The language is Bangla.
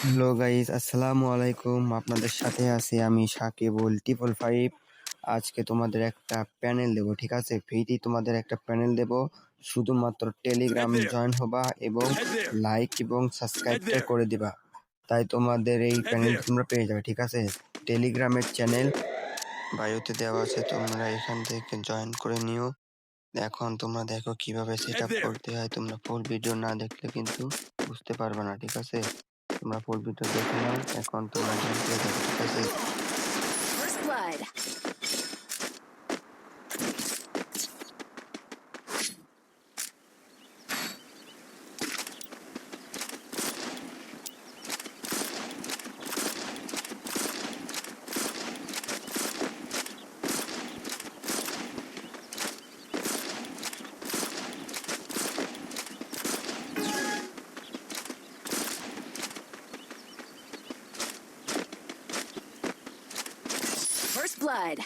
হ্যালো গাইস, আসসালামু আলাইকুম। আপনাদের সাথে আছি আমি সাকিবুল 555। আজকে তোমাদের একটা প্যানেল দেব, ঠিক আছে? ফ্রিতেই তোমাদের একটা প্যানেল দেব। শুধুমাত্র টেলিগ্রাম Head there. জয়েন হবা এবং Head there. লাইক এবং Head সাবস্ক্রাইবটা there. করে দিবা। তাই তোমাদের এই Head প্যানেল there. তোমরা পেয়ে যাবে, ঠিক আছে? টেলিগ্রামের চ্যানেল বায়োতে দেওয়া আছে, তোমরা এখান থেকে জয়েন করে নিও। এখন তোমরা দেখো কিভাবে সেট Head আপ there. করতে হয়। তোমরা ফুল ভিডিও না দেখলে কিন্তু বুঝতে পারবে না, ঠিক আছে? তোমরা ফুল ভিডিও দেখে নাও, এখন তোমরা জয়েন করে যাবে, ঠিক আছে? First blood. First blood.